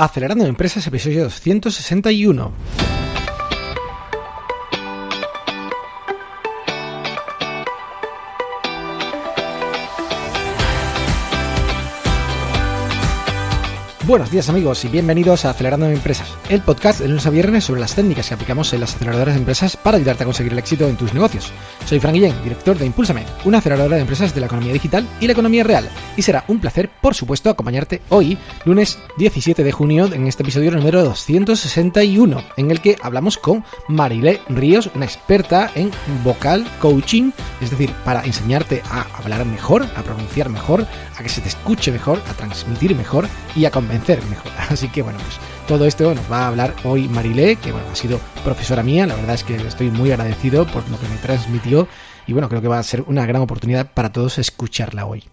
Acelerando Empresas, episodio 261. Buenos días amigos y bienvenidos a Acelerando Empresas, el podcast de lunes a viernes sobre las técnicas que aplicamos en las aceleradoras de empresas para ayudarte a conseguir el éxito en tus negocios. Soy Fran Guillén, director de Impúlsame, una aceleradora de empresas de la economía digital y la economía real. Y será un placer, por supuesto, acompañarte hoy, lunes 17 de junio, en este episodio número 261, en el que hablamos con Marilé Ríos, una experta en vocal coaching, es decir, para enseñarte a hablar mejor, a pronunciar mejor, a que se te escuche mejor, a transmitir mejor y a convencer mejor. Así que bueno, pues todo esto nos va a hablar hoy Marilé, que bueno, ha sido profesora mía. La verdad es que estoy muy agradecido por lo que me transmitió y bueno, creo que va a ser una gran oportunidad para todos escucharla hoy.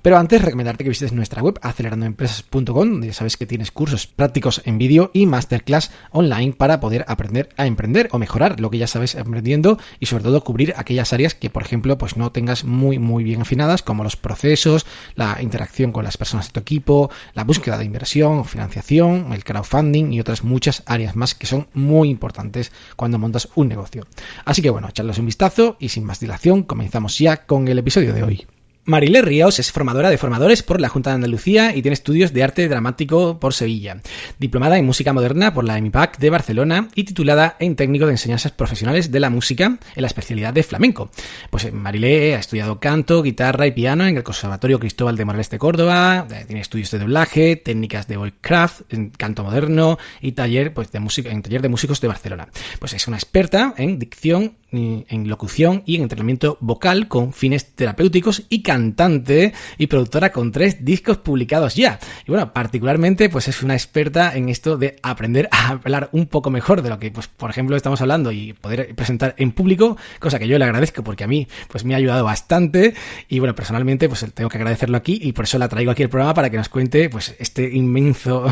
Pero antes, recomendarte que visites nuestra web acelerandoempresas.com, donde ya sabes que tienes cursos prácticos en vídeo y masterclass online para poder aprender a emprender o mejorar lo que ya sabes aprendiendo y sobre todo cubrir aquellas áreas que, por ejemplo, pues no tengas muy bien afinadas, como los procesos, la interacción con las personas de tu equipo, la búsqueda de inversión, financiación, el crowdfunding y otras muchas áreas más que son muy importantes cuando montas un negocio. Así que bueno, echarles un vistazo y sin más dilación, comenzamos ya con el episodio de hoy. Marilé Ríos es formadora de formadores por la Junta de Andalucía y tiene estudios de arte dramático por Sevilla, diplomada en música moderna por la EMIPAC de Barcelona y titulada en técnico de enseñanzas profesionales de la música en la especialidad de flamenco. Pues Marilé ha estudiado canto, guitarra y piano en el Conservatorio Cristóbal de Morales de Córdoba, tiene estudios de doblaje, técnicas de voicecraft, en canto moderno y taller pues de música en taller de músicos de Barcelona. Pues es una experta en dicción, en locución y en entrenamiento vocal con fines terapéuticos y cantante y productora con 3 discos publicados ya. Y bueno, particularmente pues es una experta en esto de aprender a hablar un poco mejor de lo que pues por ejemplo estamos hablando y poder presentar en público, cosa que yo le agradezco porque a mí pues me ha ayudado bastante y bueno, personalmente pues tengo que agradecerlo aquí y por eso la traigo aquí al programa para que nos cuente pues este inmenso,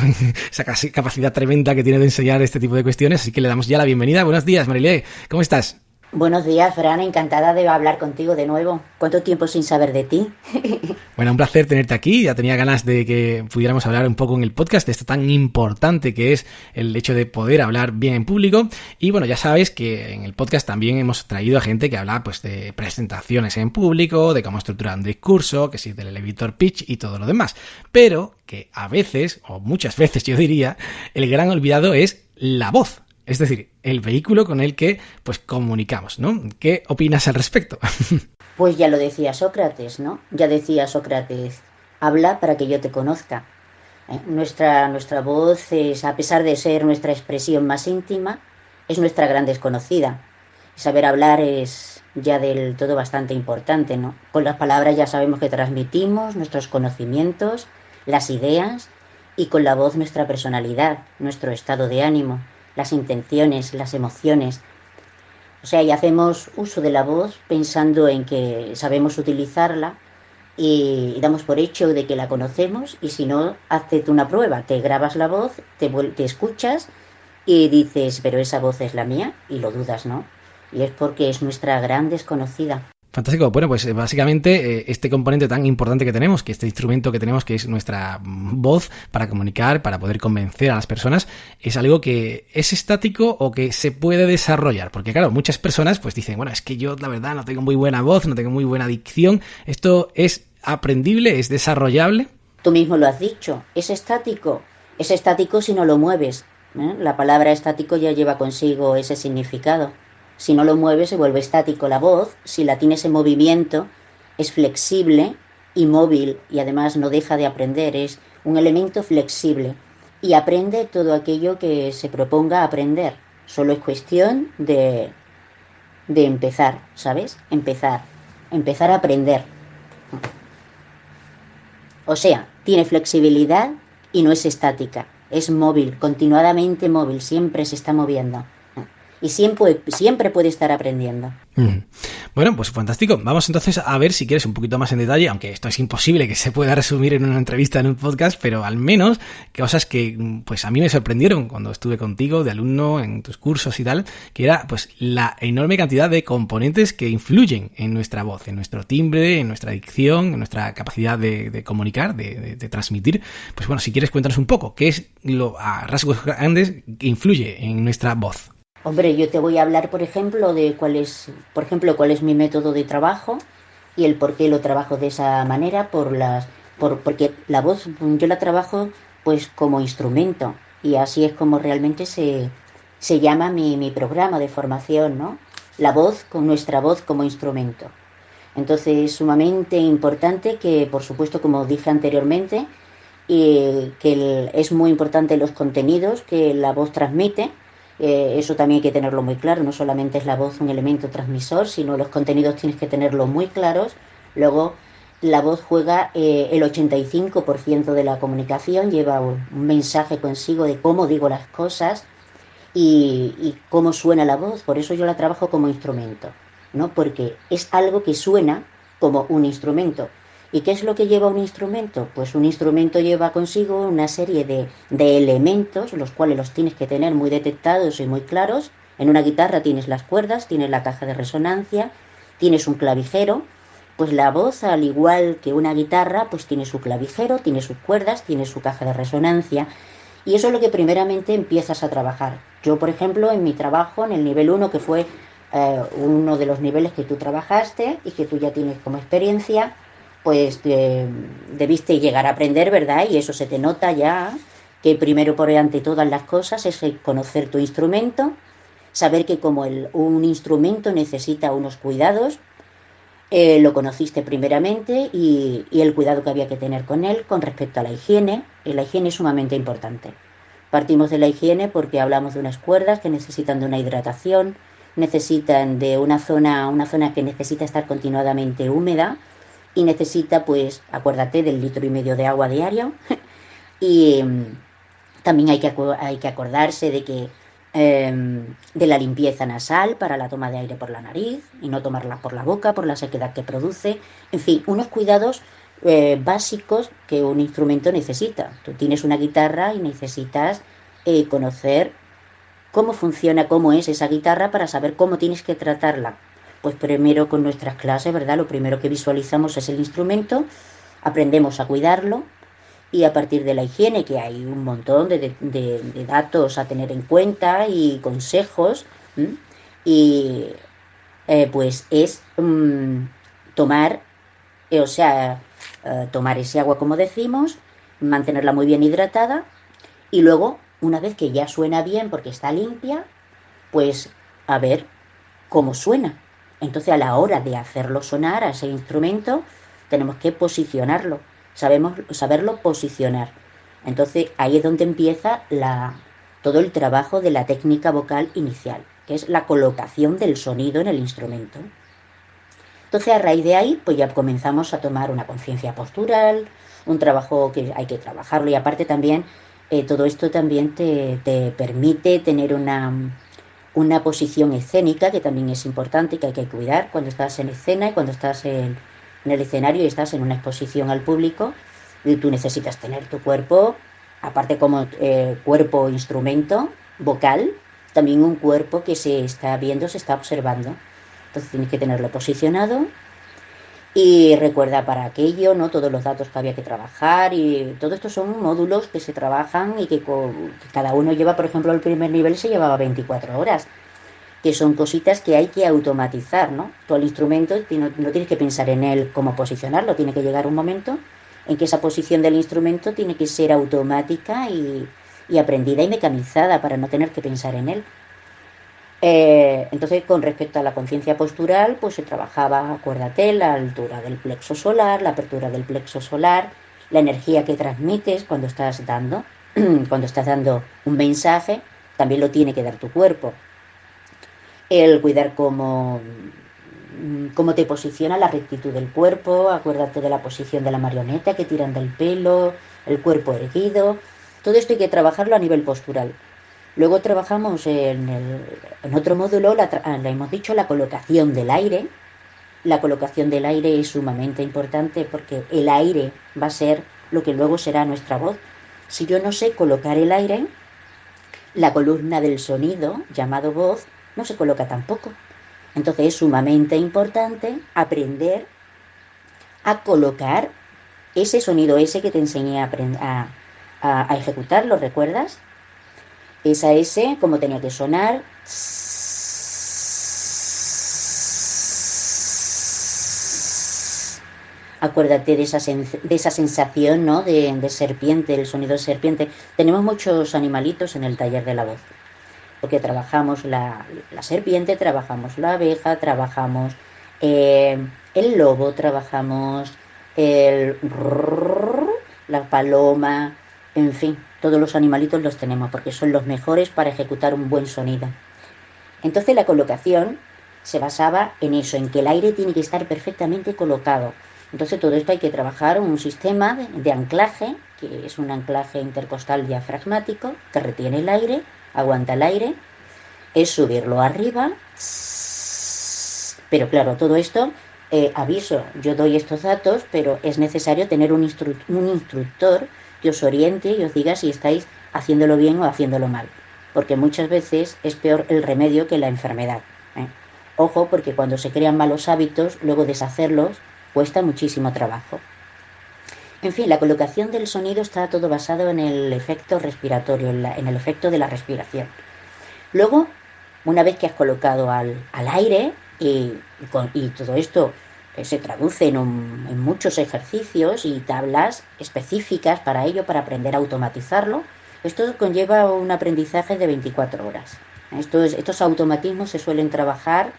esa capacidad tremenda que tiene de enseñar este tipo de cuestiones, así que le damos ya la bienvenida. Buenos días, Marilé, ¿cómo estás? Buenos días, Fran, encantada de hablar contigo de nuevo. ¿Cuánto tiempo sin saber de ti? Bueno, un placer tenerte aquí. Ya tenía ganas de que pudiéramos hablar un poco en el podcast de esto tan importante que es el hecho de poder hablar bien en público. Y bueno, ya sabes que en el podcast también hemos traído a gente que habla pues de presentaciones en público, de cómo estructurar un discurso, que sí, del elevator pitch y todo lo demás. Pero que a veces, o muchas veces yo diría, el gran olvidado es la voz. Es decir, el vehículo con el que pues comunicamos, ¿no? ¿Qué opinas al respecto? Pues ya lo decía Sócrates, ¿no? Ya decía Sócrates, habla para que yo te conozca. Nuestra voz es, a pesar de ser nuestra expresión más íntima, es nuestra gran desconocida. Saber hablar es ya del todo bastante importante, ¿no? Con las palabras ya sabemos que transmitimos nuestros conocimientos, las ideas, y con la voz nuestra personalidad, nuestro estado de ánimo, las intenciones, las emociones. O sea, y hacemos uso de la voz pensando en que sabemos utilizarla y damos por hecho de que la conocemos, y si no, hazte tú una prueba, te grabas la voz, te escuchas y dices, pero esa voz es la mía, y lo dudas, ¿no? Y es porque es nuestra gran desconocida. Fantástico. Bueno, pues básicamente este componente tan importante que tenemos, que este instrumento que tenemos, que es nuestra voz para comunicar, para poder convencer a las personas, es algo que es estático o que se puede desarrollar. Porque claro, muchas personas pues dicen, bueno, es que yo la verdad no tengo muy buena voz, no tengo muy buena dicción. ¿Esto es aprendible, es desarrollable? Tú mismo lo has dicho, es estático si no lo mueves. La palabra estático ya lleva consigo ese significado. Si no lo mueves se vuelve estático. La voz, si la tienes en movimiento, es flexible y móvil y además no deja de aprender, es un elemento flexible y aprende todo aquello que se proponga aprender. Solo es cuestión de empezar, ¿sabes? Empezar a aprender. O sea, tiene flexibilidad y no es estática, es móvil, continuadamente móvil, siempre se está moviendo. y siempre puede estar aprendiendo. Bueno, pues fantástico. Vamos entonces a ver si quieres un poquito más en detalle, aunque esto es imposible que se pueda resumir en una entrevista, en un podcast, pero al menos cosas que pues a mí me sorprendieron cuando estuve contigo de alumno en tus cursos y tal, que era pues la enorme cantidad de componentes que influyen en nuestra voz, en nuestro timbre, en nuestra dicción, en nuestra capacidad de comunicar, de transmitir. Pues bueno, si quieres cuéntanos un poco qué es lo a rasgos grandes que influye en nuestra voz. Hombre, yo te voy a hablar, por ejemplo, de cuál es mi método de trabajo y el por qué lo trabajo de esa manera, porque la voz yo la trabajo pues como instrumento, y así es como realmente se llama mi programa de formación, ¿no? La voz, con nuestra voz como instrumento. Entonces es sumamente importante que, por supuesto, como dije anteriormente, es muy importante los contenidos que la voz transmite. Eso también hay que tenerlo muy claro, no solamente es la voz un elemento transmisor, sino los contenidos tienes que tenerlos muy claros. Luego, la voz juega el 85% de la comunicación, lleva un mensaje consigo de cómo digo las cosas y cómo suena la voz. Por eso yo la trabajo como instrumento, ¿no? Porque es algo que suena como un instrumento. ¿Y qué es lo que lleva un instrumento? Pues un instrumento lleva consigo una serie de elementos, los cuales los tienes que tener muy detectados y muy claros. En una guitarra tienes las cuerdas, tienes la caja de resonancia, tienes un clavijero. Pues la voz, al igual que una guitarra, pues tiene su clavijero, tiene sus cuerdas, tiene su caja de resonancia. Y eso es lo que primeramente empiezas a trabajar. Yo, por ejemplo, en mi trabajo, en el nivel 1, que fue uno de los niveles que tú trabajaste y que tú ya tienes como experiencia, pues debiste llegar a aprender, ¿verdad? Y eso se te nota ya, que primero por ante todas las cosas es conocer tu instrumento, saber que como un instrumento necesita unos cuidados, lo conociste primeramente y el cuidado que había que tener con él con respecto a la higiene. Y la higiene es sumamente importante. Partimos de la higiene porque hablamos de unas cuerdas que necesitan de una hidratación, necesitan de una zona que necesita estar continuadamente húmeda, y necesita, pues, acuérdate del 1,5 litros de agua diario. Y también hay que acordarse de la limpieza nasal para la toma de aire por la nariz y no tomarla por la boca por la sequedad que produce. En fin, unos cuidados básicos que un instrumento necesita. Tú tienes una guitarra y necesitas conocer cómo funciona, cómo es esa guitarra para saber cómo tienes que tratarla. Pues primero con nuestras clases, ¿verdad? Lo primero que visualizamos es el instrumento, aprendemos a cuidarlo, y a partir de la higiene, que hay un montón de datos a tener en cuenta y consejos, ¿m? Y pues es tomar, tomar ese agua como decimos, mantenerla muy bien hidratada, y luego, una vez que ya suena bien porque está limpia, pues a ver cómo suena. Entonces, a la hora de hacerlo sonar a ese instrumento, tenemos que posicionarlo, saberlo posicionar. Entonces, ahí es donde empieza todo el trabajo de la técnica vocal inicial, que es la colocación del sonido en el instrumento. Entonces, a raíz de ahí, pues ya comenzamos a tomar una conciencia postural, un trabajo que hay que trabajarlo, y aparte también, todo esto también te permite tener una posición escénica, que también es importante y que hay que cuidar cuando estás en escena y cuando estás en el escenario y estás en una exposición al público. Y tú necesitas tener tu cuerpo, aparte como cuerpo instrumento vocal, también un cuerpo que se está viendo, se está observando. Entonces tienes que tenerlo posicionado. Y recuerda para aquello, ¿no? Todos los datos que había que trabajar, y todo esto son módulos que se trabajan y que cada uno lleva, por ejemplo, el primer nivel se llevaba 24 horas, que son cositas que hay que automatizar, ¿no? Tú el instrumento no tienes que pensar en él cómo posicionarlo, tiene que llegar un momento en que esa posición del instrumento tiene que ser automática y aprendida y mecanizada para no tener que pensar en él. Entonces, con respecto a la conciencia postural, pues se trabajaba, acuérdate, la altura del plexo solar, la apertura del plexo solar, la energía que transmites cuando estás dando, cuando estás dando un mensaje, también lo tiene que dar tu cuerpo. El cuidar cómo te posiciona, la rectitud del cuerpo, acuérdate de la posición de la marioneta que tiran del pelo, el cuerpo erguido. Todo esto hay que trabajarlo a nivel postural. Luego trabajamos en otro módulo, le hemos dicho la colocación del aire. La colocación del aire es sumamente importante porque el aire va a ser lo que luego será nuestra voz. Si yo no sé colocar el aire, la columna del sonido, llamado voz, no se coloca tampoco. Entonces es sumamente importante aprender a colocar ese sonido, ese que te enseñé a ejecutar, ¿lo recuerdas? Esa S, como tenía que sonar. Acuérdate de esa sensación, ¿no? De serpiente, el sonido de serpiente. Tenemos muchos animalitos en el taller de la voz, porque trabajamos la serpiente, trabajamos la abeja, trabajamos el lobo, trabajamos la paloma, en fin, todos los animalitos los tenemos porque son los mejores para ejecutar un buen sonido. Entonces la colocación se basaba en eso, en que el aire tiene que estar perfectamente colocado. Entonces todo esto hay que trabajar un sistema de anclaje, que es un anclaje intercostal diafragmático, que retiene el aire, aguanta el aire, es subirlo arriba, pero claro, todo esto, aviso, yo doy estos datos, pero es necesario tener un instructor que os oriente y os diga si estáis haciéndolo bien o haciéndolo mal, porque muchas veces es peor el remedio que la enfermedad. Ojo, porque cuando se crean malos hábitos, luego deshacerlos cuesta muchísimo trabajo. En fin, la colocación del sonido está todo basado en el efecto respiratorio, en el efecto de la respiración. Luego, una vez que has colocado al aire y todo esto se traduce en muchos ejercicios y tablas específicas para ello, para aprender a automatizarlo, esto conlleva un aprendizaje de 24 horas. Estos automatismos se suelen trabajar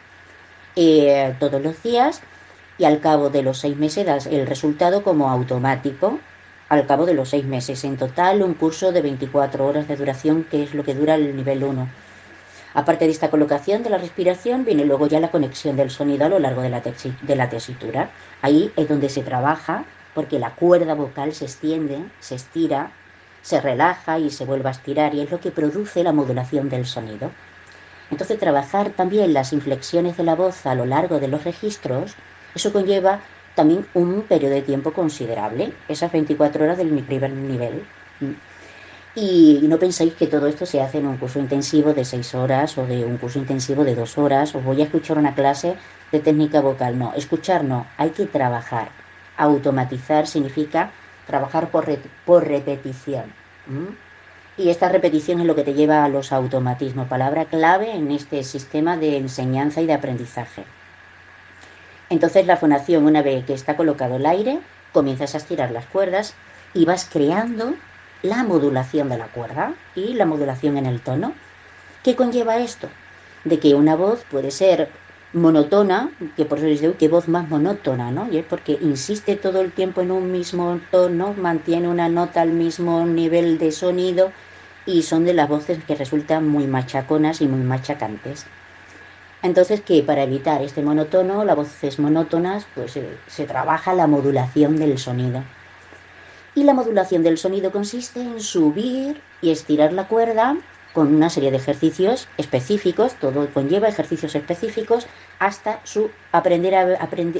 todos los días y al cabo de los 6 meses das el resultado como automático. Al cabo de los 6 meses, en total un curso de 24 horas de duración, que es lo que dura el nivel 1. Aparte de esta colocación de la respiración, viene luego ya la conexión del sonido a lo largo de la tesitura. Ahí es donde se trabaja, porque la cuerda vocal se extiende, se estira, se relaja y se vuelve a estirar, y es lo que produce la modulación del sonido. Entonces, trabajar también las inflexiones de la voz a lo largo de los registros, eso conlleva también un periodo de tiempo considerable, esas 24 horas del primer nivel. Y no pensáis que todo esto se hace en un curso intensivo de 6 horas o de un curso intensivo de 2 horas, o voy a escuchar una clase de técnica vocal. No, escuchar no, hay que trabajar. Automatizar significa trabajar por repetición. Y esta repetición es lo que te lleva a los automatismos, palabra clave en este sistema de enseñanza y de aprendizaje. Entonces la fonación, una vez que está colocado el aire, comienzas a estirar las cuerdas y vas creando la modulación de la cuerda y la modulación en el tono. ¿Qué conlleva esto? De que una voz puede ser monótona, que por eso les digo que voz más monótona, ¿no? Y es porque insiste todo el tiempo en un mismo tono, mantiene una nota al mismo nivel de sonido, y son de las voces que resultan muy machaconas y muy machacantes. Entonces, que para evitar este monotono, las voces monótonas, pues se trabaja la modulación del sonido. Y la modulación del sonido consiste en subir y estirar la cuerda con una serie de ejercicios específicos, todo conlleva ejercicios específicos hasta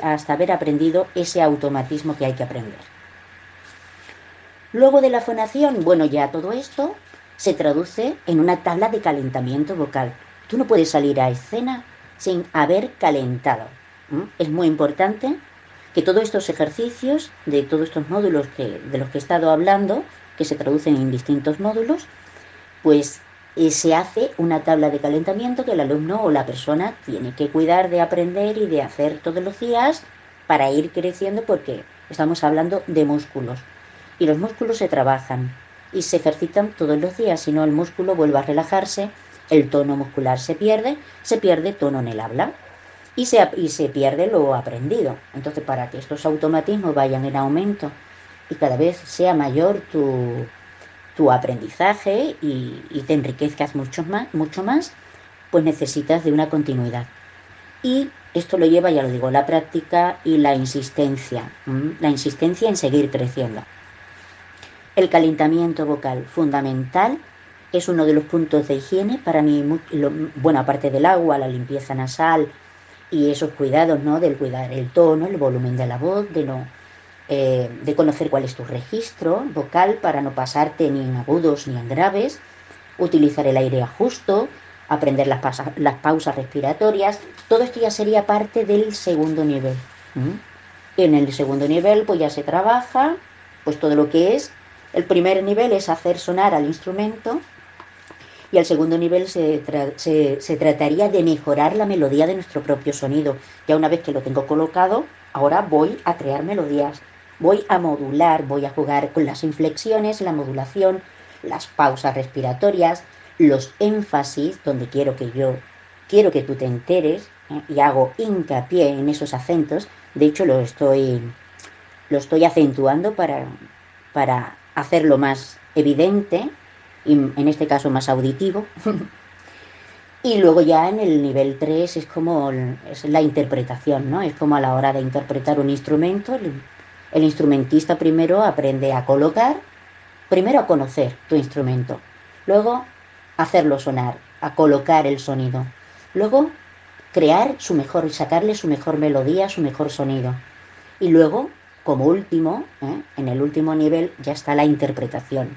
hasta haber aprendido ese automatismo que hay que aprender. Luego de la fonación, bueno, ya todo esto se traduce en una tabla de calentamiento vocal. Tú no puedes salir a escena sin haber calentado. Es muy importante que todos estos ejercicios, de todos estos módulos de los que he estado hablando, que se traducen en distintos módulos, pues se hace una tabla de calentamiento que el alumno o la persona tiene que cuidar de aprender y de hacer todos los días para ir creciendo, porque estamos hablando de músculos. Y los músculos se trabajan y se ejercitan todos los días, si no el músculo vuelve a relajarse, el tono muscular se pierde tono en el habla y se pierde lo aprendido. Entonces, para que estos automatismos vayan en aumento y cada vez sea mayor tu aprendizaje y te enriquezcas mucho más, pues necesitas de una continuidad. Y esto lo lleva, ya lo digo, la práctica y la insistencia en seguir creciendo. El calentamiento vocal fundamental es uno de los puntos de higiene para mí, bueno, aparte del agua, la limpieza nasal y esos cuidados, ¿no? Del cuidar el tono, el volumen de la voz, de conocer cuál es tu registro vocal para no pasarte ni en agudos ni en graves, utilizar el aire justo, aprender las pausas respiratorias. Todo esto ya sería parte del segundo nivel. En el segundo nivel pues ya se trabaja pues todo lo que es. El primer nivel es hacer sonar al instrumento y el segundo nivel se trataría de mejorar la melodía de nuestro propio sonido. Ya una vez que lo tengo colocado, ahora voy a crear melodías, voy a modular, voy a jugar con las inflexiones, la modulación, las pausas respiratorias, los énfasis, donde quiero que tú te enteres, y hago hincapié en esos acentos. De hecho, lo estoy acentuando para hacerlo más evidente y en este caso más auditivo. Y luego ya en el nivel 3 es la interpretación, ¿no? Es como a la hora de interpretar un instrumento, el instrumentista primero aprende a colocar, primero a conocer tu instrumento, luego hacerlo sonar, a colocar el sonido, luego crear sacarle su mejor melodía, su mejor sonido. Y luego, como último, en el último nivel ya está la interpretación.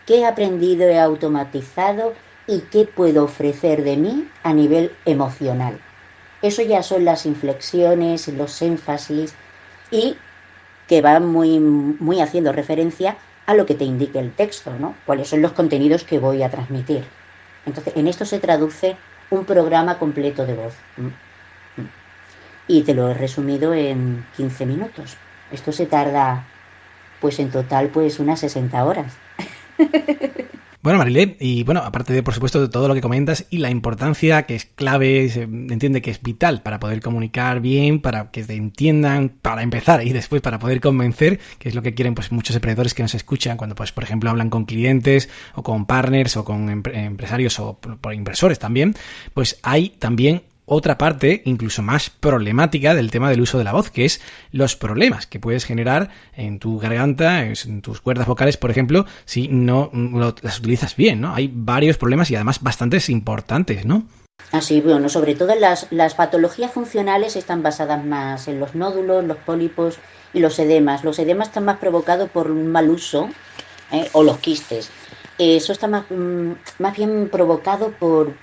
¿Qué he aprendido, he automatizado y qué puedo ofrecer de mí a nivel emocional? Eso ya son las inflexiones, los énfasis y que van muy haciendo referencia a lo que te indique el texto, ¿no? Cuáles son los contenidos que voy a transmitir. Entonces, en esto se traduce un programa completo de voz. Y te lo he resumido en 15 minutos. Esto se tarda, pues en total, pues unas 60 horas. Bueno, Marilé, y bueno, aparte de, por supuesto, de todo lo que comentas y la importancia que es clave, se entiende que es vital para poder comunicar bien, para que te entiendan, para empezar y después para poder convencer, que es lo que quieren pues muchos emprendedores que nos escuchan cuando, pues por ejemplo, hablan con clientes o con partners o con empresarios o por inversores también, pues hay también otra parte incluso más problemática del tema del uso de la voz, que es los problemas que puedes generar en tu garganta, en tus cuerdas vocales, por ejemplo, si no las utilizas bien, ¿no? Hay varios problemas y además bastantes importantes, ¿no? Así, bueno, sobre todo las patologías funcionales están basadas más en los nódulos, los pólipos y los edemas. Los edemas están más provocados por un mal uso, o los quistes. Eso está más bien provocado por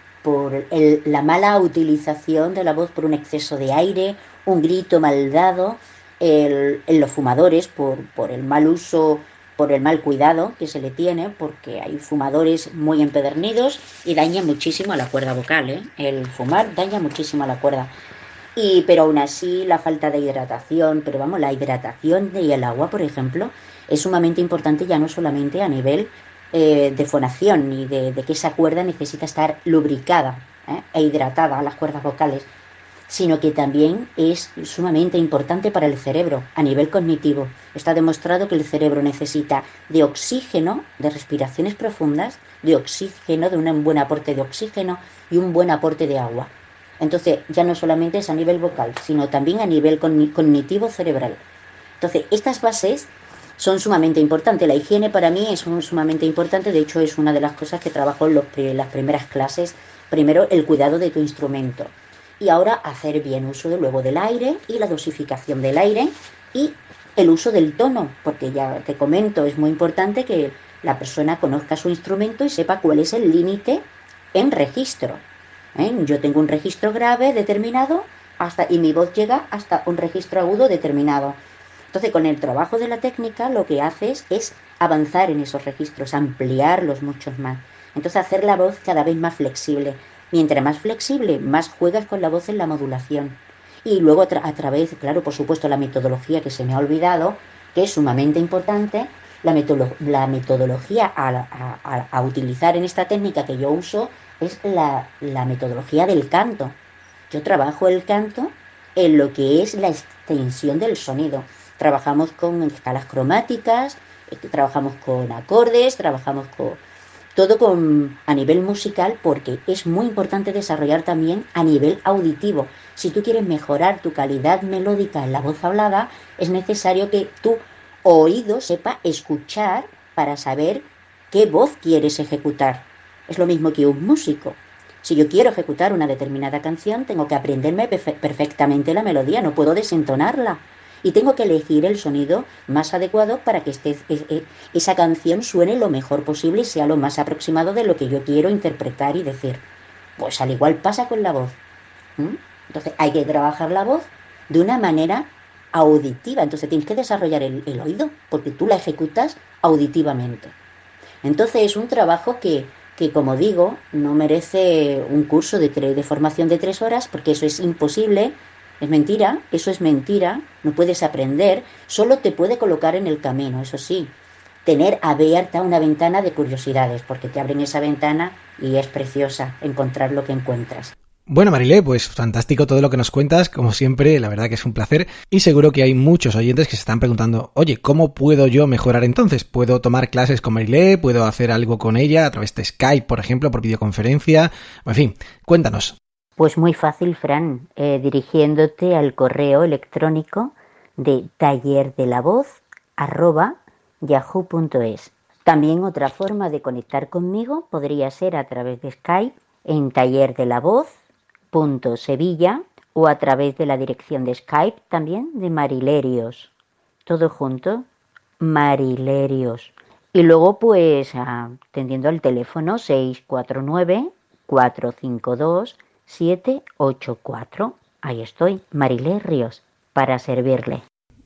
la mala utilización de la voz por un exceso de aire, un grito mal dado, en los fumadores por el mal uso, por el mal cuidado que se le tiene, porque hay fumadores muy empedernidos y daña muchísimo a la cuerda vocal, El fumar daña muchísimo a la cuerda. Pero aún así la falta de hidratación, pero vamos, la hidratación y el agua, por ejemplo, es sumamente importante ya no solamente a nivel de fonación y de que esa cuerda necesita estar lubricada e hidratada, las cuerdas vocales, sino que también es sumamente importante para el cerebro a nivel cognitivo. Está demostrado que el cerebro necesita de oxígeno, de respiraciones profundas, de oxígeno, de un buen aporte de oxígeno y un buen aporte de agua. Entonces ya no solamente es a nivel vocal, sino también a nivel cognitivo cerebral. Entonces estas bases son sumamente importantes. La higiene para mí es sumamente importante. De hecho, es una de las cosas que trabajo en las primeras clases. Primero, el cuidado de tu instrumento. Y ahora, hacer bien uso luego del aire y la dosificación del aire y el uso del tono. Porque ya te comento, es muy importante que la persona conozca su instrumento y sepa cuál es el límite en registro. Yo tengo un registro grave determinado y mi voz llega hasta un registro agudo determinado. Entonces, con el trabajo de la técnica, lo que haces es avanzar en esos registros, ampliarlos muchos más. Entonces, hacer la voz cada vez más flexible. Mientras más flexible, más juegas con la voz en la modulación. Y luego, a través, claro, por supuesto, la metodología que se me ha olvidado, que es sumamente importante, la metodología a utilizar en esta técnica que yo uso es la metodología del canto. Yo trabajo el canto en lo que es la extensión del sonido. Trabajamos con escalas cromáticas, trabajamos con acordes, trabajamos a nivel musical, porque es muy importante desarrollar también a nivel auditivo. Si tú quieres mejorar tu calidad melódica en la voz hablada, es necesario que tu oído sepa escuchar para saber qué voz quieres ejecutar. Es lo mismo que un músico. Si yo quiero ejecutar una determinada canción, tengo que aprenderme perfectamente la melodía, no puedo desentonarla. Y tengo que elegir el sonido más adecuado para que esa canción suene lo mejor posible y sea lo más aproximado de lo que yo quiero interpretar y decir. Pues al igual pasa con la voz. Entonces hay que trabajar la voz de una manera auditiva. Entonces tienes que desarrollar el oído, porque tú la ejecutas auditivamente. Entonces es un trabajo que como digo, no merece un curso de formación de 3 horas, porque eso es imposible, es mentira, eso es mentira, no puedes aprender, solo te puede colocar en el camino, eso sí, tener abierta una ventana de curiosidades, porque te abren esa ventana y es preciosa encontrar lo que encuentras. Bueno, Marilé, pues fantástico todo lo que nos cuentas, como siempre, la verdad que es un placer y seguro que hay muchos oyentes que se están preguntando, oye, ¿cómo puedo yo mejorar entonces? ¿Puedo tomar clases con Marilé? ¿Puedo hacer algo con ella a través de Skype, por ejemplo, por videoconferencia? En fin, cuéntanos. Pues muy fácil, Fran, dirigiéndote al correo electrónico de tallerdelavoz@yahoo.es. También otra forma de conectar conmigo podría ser a través de Skype en tallerdelavoz.sevilla o a través de la dirección de Skype también de Marilerios. Todo junto, Marilerios. Y luego pues atendiendo al teléfono 649-452-784. Ahí estoy, Marilé Ríos, para servirle.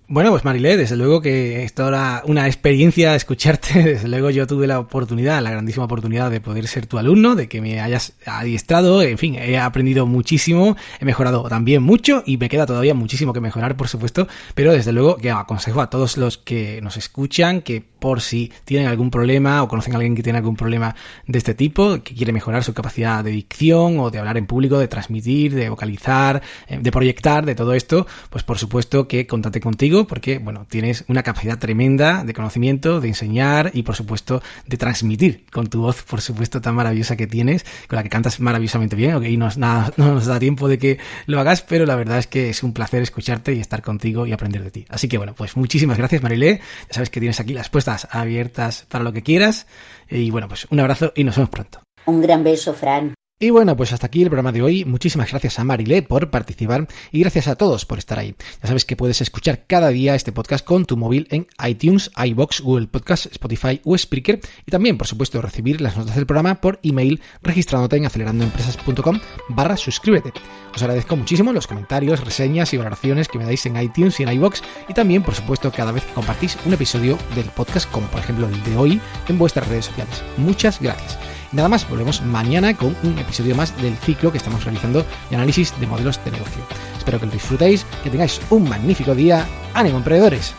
Bueno, pues Marilé, desde luego que es toda una experiencia escucharte. Desde luego yo tuve la grandísima oportunidad de poder ser tu alumno, de que me hayas adiestrado. En fin, he aprendido muchísimo, he mejorado también mucho y me queda todavía muchísimo que mejorar, por supuesto. Pero desde luego que aconsejo a todos los que nos escuchan que por si tienen algún problema o conocen a alguien que tiene algún problema de este tipo, que quiere mejorar su capacidad de dicción o de hablar en público, de transmitir, de vocalizar, de proyectar, de todo esto, pues por supuesto que contacte contigo porque, bueno, tienes una capacidad tremenda de conocimiento, de enseñar y, por supuesto, de transmitir con tu voz, por supuesto, tan maravillosa que tienes, con la que cantas maravillosamente bien, ok, no nos da tiempo de que lo hagas, pero la verdad es que es un placer escucharte y estar contigo y aprender de ti. Así que, bueno, pues muchísimas gracias, Marilé. Ya sabes que tienes aquí las puertas abiertas para lo que quieras. Y, bueno, pues un abrazo y nos vemos pronto. Un gran beso, Fran. Y bueno, pues hasta aquí el programa de hoy. Muchísimas gracias a Marilé por participar y gracias a todos por estar ahí. Ya sabes que puedes escuchar cada día este podcast con tu móvil en iTunes, iVoox, Google Podcast, Spotify o Spreaker y también, por supuesto, recibir las notas del programa por email registrándote en acelerandoempresas.com/suscríbete. Os agradezco muchísimo los comentarios, reseñas y valoraciones que me dais en iTunes y en iVoox y también, por supuesto, cada vez que compartís un episodio del podcast, como por ejemplo el de hoy, en vuestras redes sociales. Muchas gracias. Nada más, volvemos mañana con un episodio más del ciclo que estamos realizando de análisis de modelos de negocio. Espero que lo disfrutéis, que tengáis un magnífico día. ¡Ánimo, emprendedores!